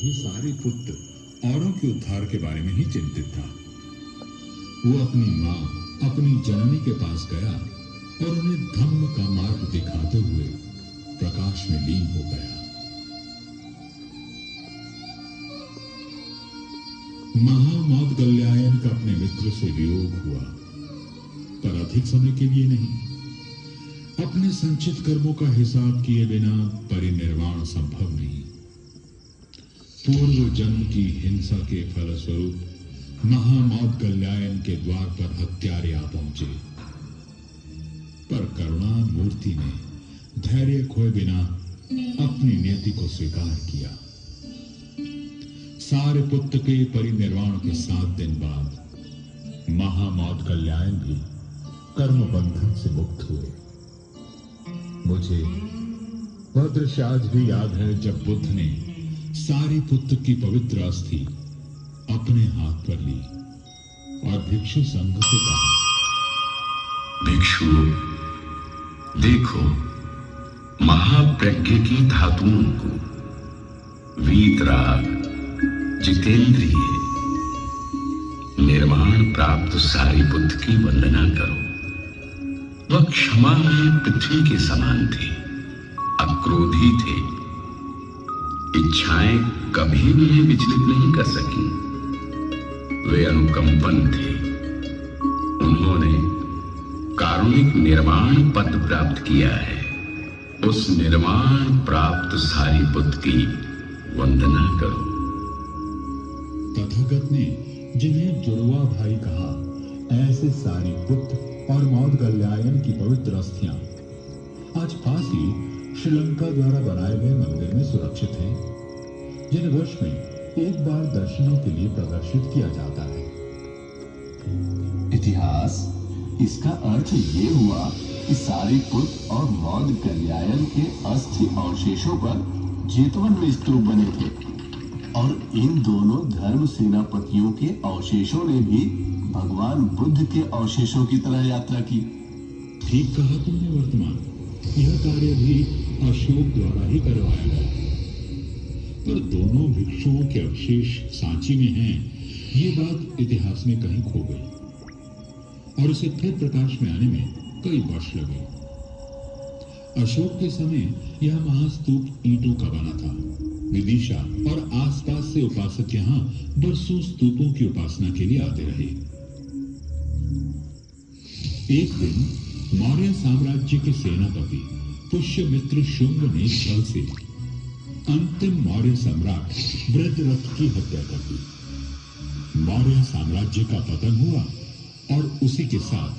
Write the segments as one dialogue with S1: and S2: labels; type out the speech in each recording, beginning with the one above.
S1: ये सारे पुत्र औरों के उद्धार के बारे में ही चिंतित था। वो अपनी माँ, अपनी जननी के पास गया और उन्हें धम्म का मार्ग दिखाते हुए प्रकाश में लीन हो गया। महामौदगल्यायन का अपने मित्र से वियोग हुआ, पर अधिक समय के लिए नहीं। अपने संचित कर्मों का हिसाब किए बिना परिनिर्वाण संभव नहीं। पूर्व जन्म की हिंसा के फलस्वरूप महामौदगल्यायन के द्वार पर हत्यारे आ पहुंचे, पर करुणा मूर्ति ने धैर्य खोए बिना अपनी नियति को स्वीकार किया। सारे पुत्र के परिनिर्वाण के 7 दिन बाद महामौदगल्यायन भी कर्म बंधन से मुक्त हुए। मुझे वह दृश्य आज भी याद है जब बुद्ध ने सारी पुत्र की पवित्र अस्थि अपने हाथ पर ली और भिक्षु संघ से कहा,
S2: भिक्षु देखो, महाप्रज्ञ की धातुओं को वीतराग, जितेंद्रिय, निर्वाण प्राप्त सारी बुद्ध की वंदना करो। वह क्षमा में पृथ्वी के समान थे, अक्रोधी थे, इच्छाएं कभी उन्हें विचलित नहीं कर सकी। वे अनुकंपन थे। उन्होंने कारुणिक निर्वाण पद प्राप्त किया है। उस निर्वाण प्राप्त सारी बुद्ध की वंदना करो।
S1: तथागत ने जिन्हें जुड़वा भाई कहा, ऐसे सारी पुत्र और मौदगल्यायन की पवित्र अस्थियां आज पास ही श्रीलंका द्वारा बनाए गए मंदिर में सुरक्षित हैं, जिन्हें वर्ष में एक बार दर्शनों के लिए प्रदर्शित किया जाता है।
S3: इतिहास, इसका अर्थ ये हुआ कि सारी पुत्र और मौदगल्यायन के अस्थि अवशेषों पर जेतवन में स्तूप बने थे और इन दोनों धर्म सेनापतियों के अवशेषों ने भी भगवान बुद्ध के अवशेषों की तरह यात्रा की।
S1: ठीक कहा तुमने वर्तमान, यह कार्य भी अशोक द्वारा ही करवाया गया, पर दोनों भिक्षुओं के अवशेष सांची में हैं, ये बात इतिहास में कहीं खो गई और उसे फिर प्रकाश में आने में कई वर्ष लगे। अशोक के समय यह महास्तूप ईंटों का बना था। विदिशा और आसपास से उपासक यहाँ बरसों स्तूपों की उपासना के लिए आते रहे। एक दिन मौर्य साम्राज्य के सेनापति पुष्यमित्र शुंग ने छल से अंतिम मौर्य सम्राट वृद्धरथ की हत्या कर दी। मौर्य साम्राज्य का पतन हुआ और उसी के साथ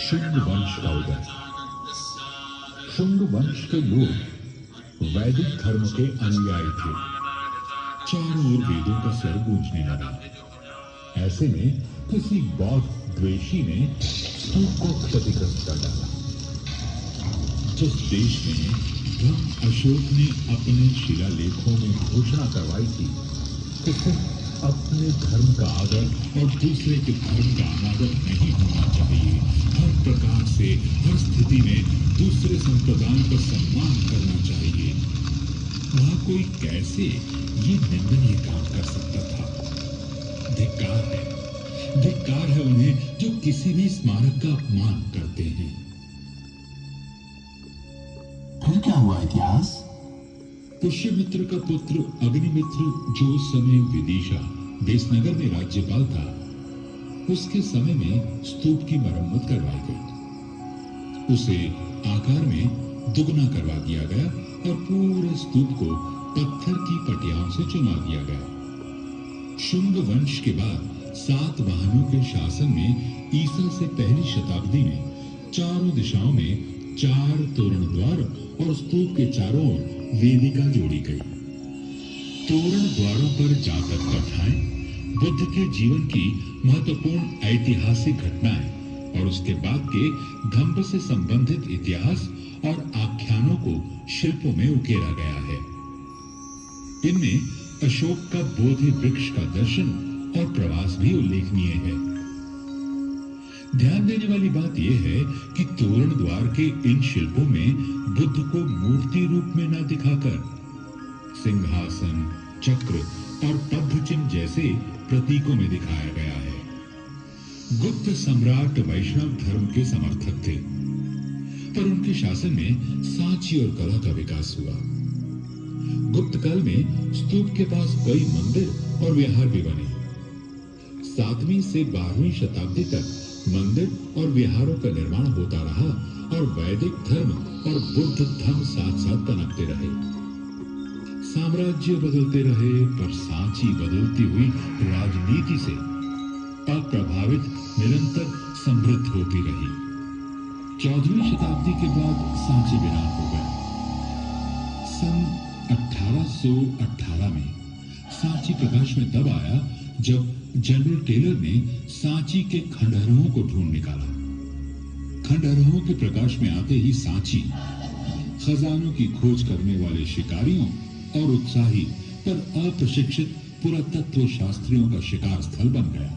S1: शुंग वंश का उदय। शुंग वंश के लोग वैदिक धर्म के अनुयायी थे। चारों ओर वेदों का स्वर गूंजने लगा। ऐसे में किसी बौद्ध द्वेषी ने स्तूप को क्षतिग्रस्त कर डाला। जिस देश में भक्त अशोक ने अपने शिलालेखों में घोषणा करवाई थी कि सिर्फ अपने धर्म का आदर और दूसरे के धर्म का अनादर नहीं होना चाहिए, हर प्रकार से हर स्थिति में दूसरे संप्रदायों का सम्मान करना चाहिए, वहां कोई कैसे ये निंदनीय काम कर सकता था? धिक्कार है उन्हें जो किसी भी स्मारक का अपमान करते हैं।
S3: फिर क्या हुआ इतिहास?
S1: पुष्यमित्र का पुत्र अग्निमित्र, जो उस समय विदिशा देशनगर में राज्यपाल था, उसके समय में स्तूप की मरम्मत करवाई गई। उसे आकार में दुगना करवा दिया गया और पूरे स्तूप को पत्थर की पटियाओं से चुना दिया गया। शुंग वंश के बाद सातवाहनों के शासन में ईसा से पहली शताब्दी में चारों दिशाओं में 4 तोरण द्वार और स्तूप के चारों ओर वेदिका जोड़ी गई। तोरण द्वारों पर जातक कथाएं, बुद्ध के जीवन की महत्वपूर्ण ऐतिहासिक घटनाएं और उसके बाद के धम्म से संबंधित इतिहास और आख्यानों को शिल्पों में उकेरा गया है। इनमें अशोक का बोधि वृक्ष का दर्शन और प्रवास भी उल्लेखनीय है। ध्यान देने वाली बात यह है कि तोरण द्वार के इन शिल्पों में बुद्ध को मूर्ति रूप में न दिखाकर सिंहासन, चक्र और पद्म चिन्ह जैसे प्रतीकों में दिखाया गया है। गुप्त सम्राट वैष्णव धर्म के समर्थक थे, पर उनके शासन में सांची और कला का विकास हुआ। गुप्त काल में स्तूप के पास कई मंदिर और विहार भी बने। 7वीं से 12वीं शताब्दी तक मंदिर और विहारों का निर्माण होता रहा और वैदिक धर्म और बुद्ध धर्म साथ साथ पनपते रहे। साम्राज्य बदलते रहे, पर सांची बदलती हुई राजनीति से अप्रभावित निरंतर समृद्ध होती रही। 14वीं शताब्दी के बाद सांची वीरान हो गया। सन 1818 में सांची प्रकाश में तब आया जब जनरल टेलर ने सांची के खंडहरों को ढूंढ निकाला। खंडहरों के प्रकाश में आते ही सांची खजानों की खोज करने वाले शिकारियों और उत्साही पर अप्रशिक्षित पुरातत्व शास्त्रियों का शिकार स्थल बन गया।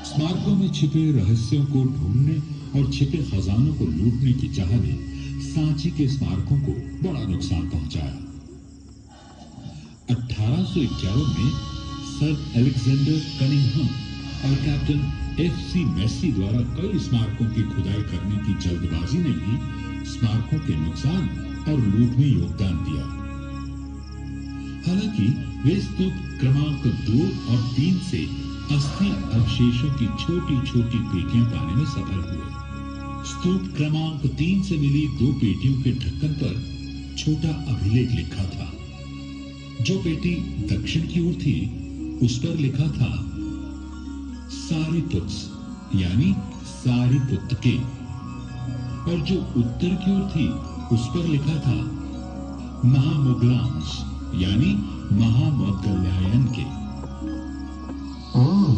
S1: स्मारकों में छिपे रहस्यों को ढूंढने और छिपे खजानों को लूटने की चाह ने सांची के स्मारकों को बड़ा नुकसान पहुंचाया। 1851 में सर अलेक्जेंडर कनिंघम और कैप्टन एफ.सी. मेसी द्वारा कई स्मारकों की खुदाई करने की जल्दबाजी ने भी स्मारकों के नुकसान और लूट में योगदान दिया। हालांकि वे स्तूप क्रमांक 2 और 3 से अस्थि अवशेषों की छोटी छोटी पेटियां पाने में सफल हुए। स्तूप क्रमांक 3 से मिली 2 पेटियों के ढक्कन पर छोटा अभिलेख लिखा था। जो पेटी दक्षिण की ओर थी उस पर लिखा था सारीपुत्स यानी सारीपुत्के, और जो उत्तर की ओर थी उस पर लिखा था महामुगलांश यानी महामौदगल्यायन के।
S3: ओह,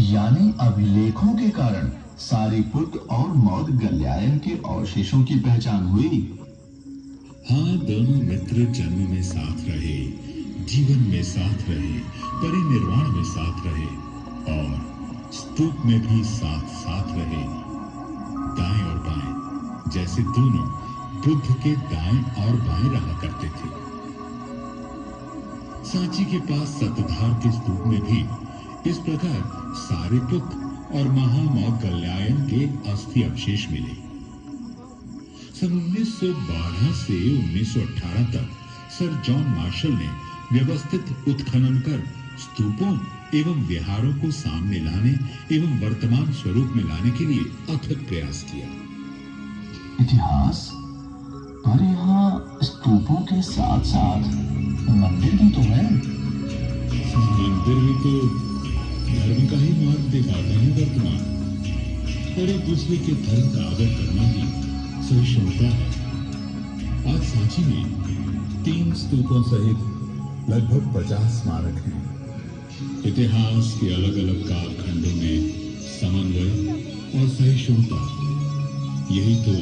S3: यानी अभिलेखों के कारण सारीपुत्र और मौदगल्यायन के अवशेषों की पहचान हुई।
S1: हाँ, दोनों मित्र जन्म में साथ रहे, जीवन में साथ रहे, परिनिर्वाण में साथ रहे और स्तूप में भी साथ साथ रहे। दाएं और बाएं जैसे दोनों बुद्ध के दाएं और बाएं रहा करते थे। सांची के पास सतधार के स्तूप में भी इस प्रकार सारीपुत्र और महामौदगल्यायन के अस्थि अवशेष मिले। सन 1912 से 1918 तक सर जॉन मार्शल ने व्यवस्थित उत्खनन कर स्तूपों एवं विहारों को सामने लाने एवं वर्तमान स्वरूप में लाने के लिए अथक प्रयास किया।
S3: इतिहास, पर यहाँ स्तूपों के साथ साथ मंदिर भी तो है।
S1: मंदिर भी तो धर्म का ही मार्ग दिखाते हैं वर्तमान, और एक दूसरे के धर्म का आदर करना ही सहिष्णुता है। आज सांची में 3 स्तूपों सहित लगभग 50 स्मारक हैं। इतिहास के अलग अलग कालखंडों में समन्वय और सहिष्णुता, यही तो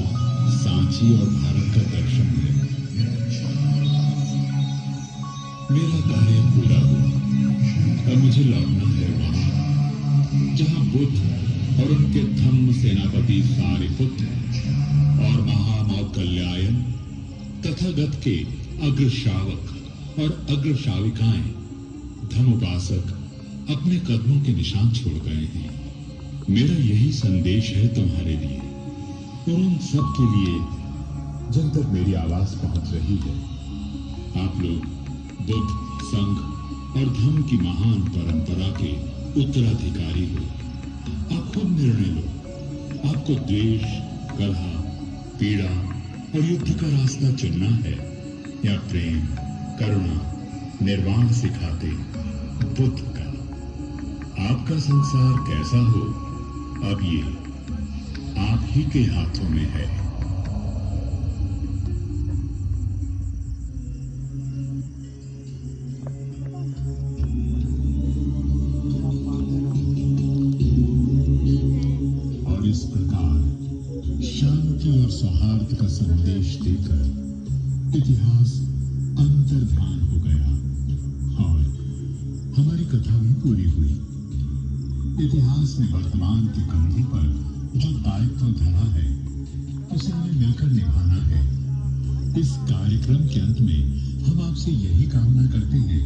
S1: सांची और भारत का दर्शन है। मेरा कार्य पूरा हुआ और मुझे लौटना है वहां जहां बुद्ध और उनके धम्म सेनापति सारीपुत्र और महामौदगल्यायन तथागत के अग्रश्रावक और अग्रश्राविकाएं धम्मोपासक अपने कदमों के निशान छोड़ गए हैं। मेरा यही संदेश है तुम्हारे लिए और उन सब के लिए जिन तक मेरी आवाज पहुंच रही है। आप लोग बुद्ध, संघ और धर्म की महान परंपरा के उत्तराधिकारी हो। आप खुद निर्णय लो, आपको द्वेष, कलह, पीड़ा और युद्ध का रास्ता चुनना है या प्रेम, करुणा, निर्वाण सिखाते बुद्ध का। आपका संसार कैसा हो, अब ये आप ही के हाथों में है। और इस प्रकार शांति और सौहार्द का संदेश देकर इतिहास अंतर्ध्यान हो गया और हमारी कथा भी पूरी हुई। इतिहास ने वर्तमान के कंधों पर जो दायित्व धरा है उसे हमें मिलकर निभाना है। इस कार्यक्रम के अंत में हम आपसे यही कामना करते हैं